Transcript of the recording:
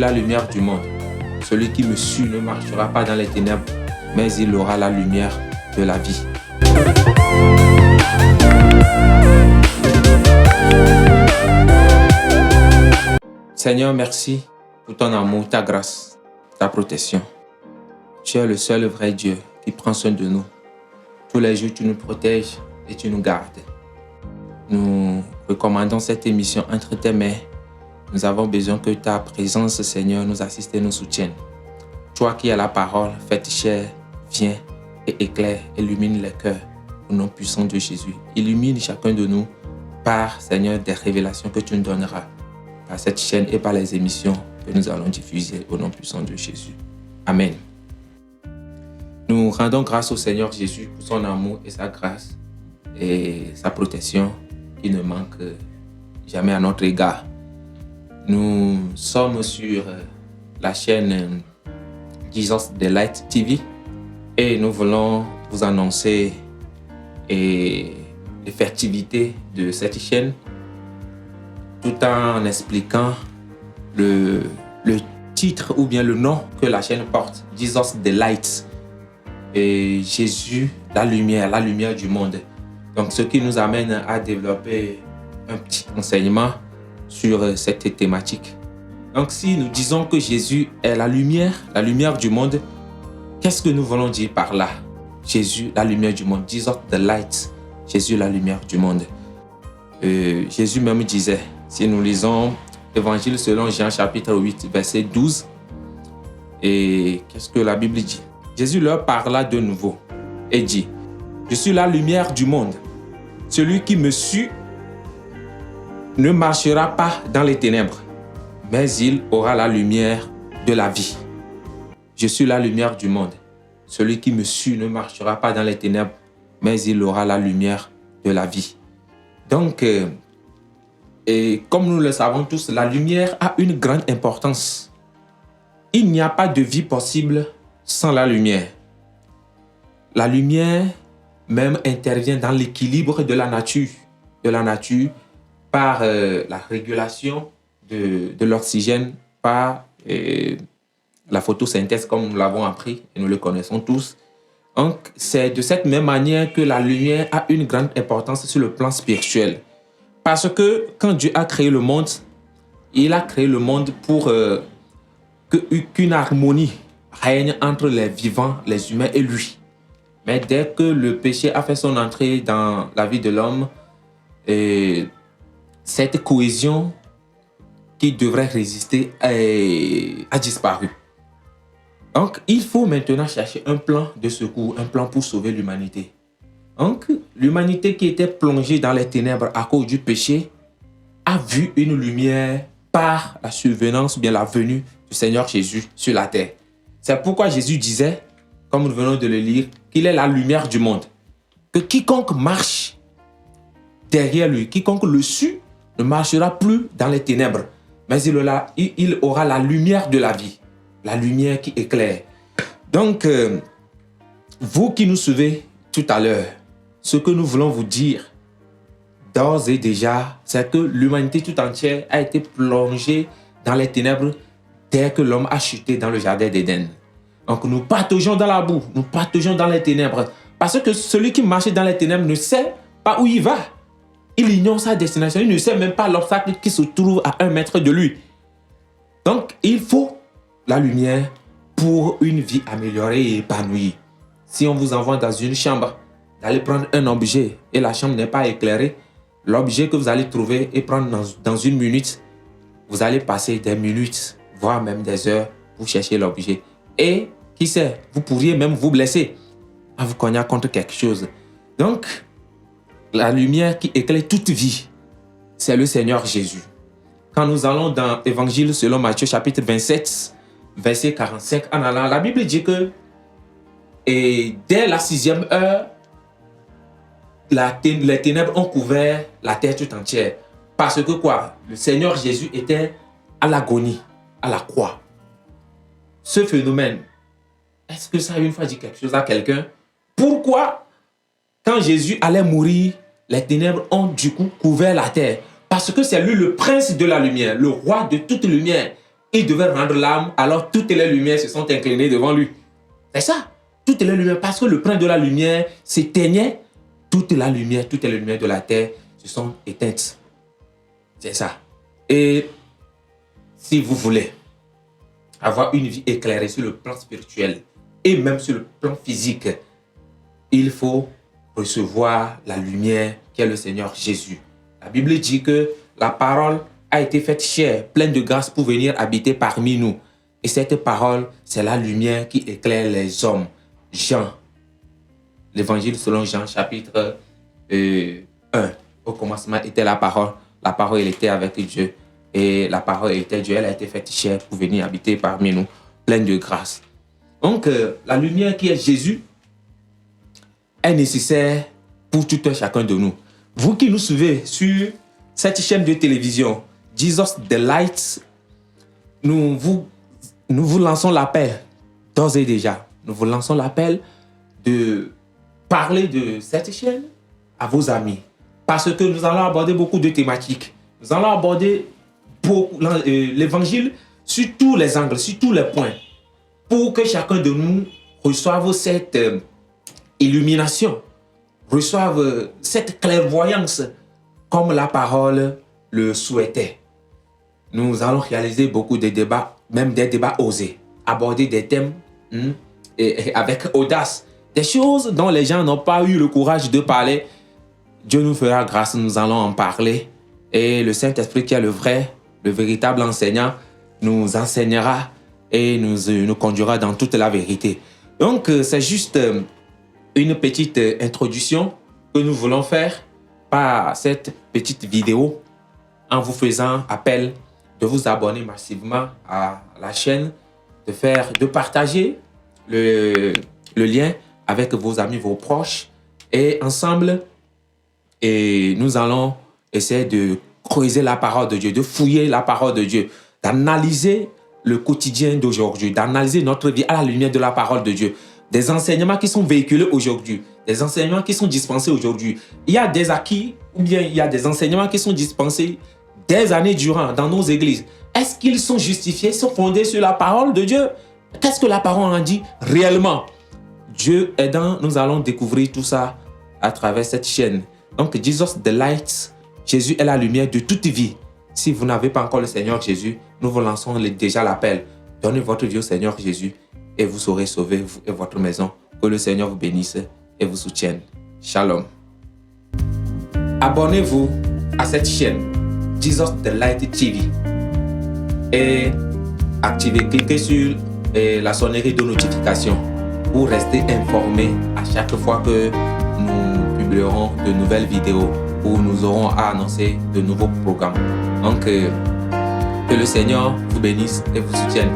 la lumière du monde. Celui qui me suit ne marchera pas dans les ténèbres, mais il aura la lumière de la vie. Seigneur, merci pour ton amour, ta grâce, ta protection. Tu es le seul vrai Dieu qui prend soin de nous. Tous les jours, tu nous protèges et tu nous gardes. Nous recommandons cette émission entre tes mains. Nous avons besoin que ta présence, Seigneur, nous assiste et nous soutienne. Toi qui as la parole, faite chair, viens et éclaire, illumine les cœurs au nom puissant de Jésus. Illumine chacun de nous par, Seigneur, des révélations que tu nous donneras par cette chaîne et par les émissions que nous allons diffuser au nom puissant de Jésus. Amen. Nous rendons grâce au Seigneur Jésus pour son amour et sa grâce et sa protection qui ne manque jamais à notre égard. Nous sommes sur la chaîne Jesus Delight TV et nous voulons vous annoncer l'effectivité de cette chaîne tout en expliquant le titre ou bien le nom que la chaîne porte, Jesus Delight. Et Jésus, la lumière du monde. Donc, ce qui nous amène à développer un petit enseignement sur cette thématique. Donc, si nous disons que Jésus est la lumière du monde, qu'est-ce que nous voulons dire par là? Jésus, la lumière du monde. Jesus the light. Jésus, la lumière du monde. Jésus même disait, si nous lisons Évangile selon Jean chapitre 8, verset 12, et qu'est-ce que la Bible dit? Jésus leur parla de nouveau et dit, je suis la lumière du monde. Celui qui me suit ne marchera pas dans les ténèbres, mais il aura la lumière de la vie. Je suis la lumière du monde. Celui qui me suit ne marchera pas dans les ténèbres, mais il aura la lumière de la vie. Donc, et comme nous le savons tous, la lumière a une grande importance. Il n'y a pas de vie possible sans la lumière. La lumière même intervient dans l'équilibre de la nature par la régulation de l'oxygène, par la photosynthèse comme nous l'avons appris et nous le connaissons tous. Donc, c'est de cette même manière que la lumière a une grande importance sur le plan spirituel. Parce que quand Dieu a créé le monde, il a créé le monde pour qu'une harmonie règne entre les vivants, les humains et lui. Mais dès que le péché a fait son entrée dans la vie de l'homme, cette cohésion qui devrait résister a disparu. Donc, il faut maintenant chercher un plan de secours, un plan pour sauver l'humanité. Donc, l'humanité qui était plongée dans les ténèbres à cause du péché a vu une lumière par la survenance ou bien la venue du Seigneur Jésus sur la terre. C'est pourquoi Jésus disait, comme nous venons de le lire, qu'il est la lumière du monde. Que quiconque marche derrière lui, quiconque le suit, ne marchera plus dans les ténèbres, mais il aura la lumière de la vie, la lumière qui éclaire. Donc, vous qui nous suivez tout à l'heure, ce que nous voulons vous dire, d'ores et déjà, c'est que l'humanité tout entière a été plongée dans les ténèbres dès que l'homme a chuté dans le jardin d'Éden. Donc nous pataugeons dans la boue, nous pataugeons dans les ténèbres. Parce que celui qui marche dans les ténèbres ne sait pas où il va. Il ignore sa destination, il ne sait même pas l'obstacle qui se trouve à 1 mètre de lui. Donc il faut la lumière pour une vie améliorée et épanouie. Si on vous envoie dans une chambre, d'aller prendre un objet et la chambre n'est pas éclairée, l'objet que vous allez trouver et prendre dans une minute, vous allez passer des minutes, voire même des heures pour chercher l'objet. Et qui sait, vous pourriez même vous blesser en vous cognant contre quelque chose. Donc, la lumière qui éclaire toute vie, c'est le Seigneur Jésus. Quand nous allons dans l'Évangile selon Matthieu chapitre 27, verset 45, en allant, la Bible dit que et dès la 6e heure, les ténèbres ont couvert la terre tout entière. Parce que quoi? Le Seigneur Jésus était à l'agonie, à la croix. Ce phénomène, est-ce que ça a une fois dit quelque chose à quelqu'un? Pourquoi, quand Jésus allait mourir, les ténèbres ont du coup couvert la terre? Parce que c'est lui le prince de la lumière, le roi de toute lumière. il devait rendre l'âme, alors toutes les lumières se sont inclinées devant lui. C'est ça. Toutes les lumières, parce que le prince de la lumière s'éteignait, toutes les lumières de la terre se sont éteintes. C'est ça. Et si vous voulez avoir une vie éclairée sur le plan spirituel et même sur le plan physique, il faut recevoir la lumière qui est le Seigneur Jésus. La Bible dit que la parole a été faite chair, pleine de grâce pour venir habiter parmi nous. Et cette parole, c'est la lumière qui éclaire les hommes. Jean, l'évangile selon Jean, chapitre 1. Au commencement était la parole elle était avec Dieu. Et la parole était Dieu, elle a été faite chair pour venir habiter parmi nous, pleine de grâce. Donc, la lumière qui est Jésus est nécessaire pour tout un chacun de nous. Vous qui nous suivez sur cette chaîne de télévision, Jesus the Light, nous vous lançons l'appel, d'ores et déjà. Nous vous lançons l'appel de parler de cette chaîne à vos amis. Parce que nous allons aborder beaucoup de thématiques. Nous allons aborder l'évangile sur tous les angles, sur tous les points. Pour que chacun de nous reçoive cette illumination, reçoive cette clairvoyance comme la parole le souhaitait. Nous allons réaliser beaucoup de débats, même des débats osés, aborder des thèmes et avec audace, des choses dont les gens n'ont pas eu le courage de parler. Dieu nous fera grâce, nous allons en parler. Et le Saint-Esprit qui est le véritable enseignant, nous enseignera et nous conduira dans toute la vérité. Donc, c'est juste une petite introduction que nous voulons faire par cette petite vidéo en vous faisant appel de vous abonner massivement à la chaîne, de partager le lien avec vos amis, vos proches. Et ensemble, nous allons essayer de creuser la parole de Dieu, de fouiller la parole de Dieu, d'analyser le quotidien d'aujourd'hui, d'analyser notre vie à la lumière de la parole de Dieu. Des enseignements qui sont véhiculés aujourd'hui, des enseignements qui sont dispensés aujourd'hui. Il y a des acquis, ou bien il y a des enseignements qui sont dispensés des années durant dans nos églises. Est-ce qu'ils sont justifiés, sont fondés sur la parole de Dieu? Qu'est-ce que la parole en dit réellement? Dieu aidant, nous allons découvrir tout ça à travers cette chaîne. Donc, Jesus the Light, Jésus est la lumière de toute vie. Si vous n'avez pas encore le Seigneur Jésus, nous vous lançons déjà l'appel. Donnez votre vie au Seigneur Jésus et vous serez sauvés, vous et votre maison. Que le Seigneur vous bénisse et vous soutienne. Shalom. Abonnez-vous à cette chaîne, Jesus the Light TV. Et cliquez sur la sonnerie de notification pour rester informé à chaque fois que nous publierons de nouvelles vidéos où nous aurons à annoncer de nouveaux programmes. Donc, que le Seigneur vous bénisse et vous soutienne.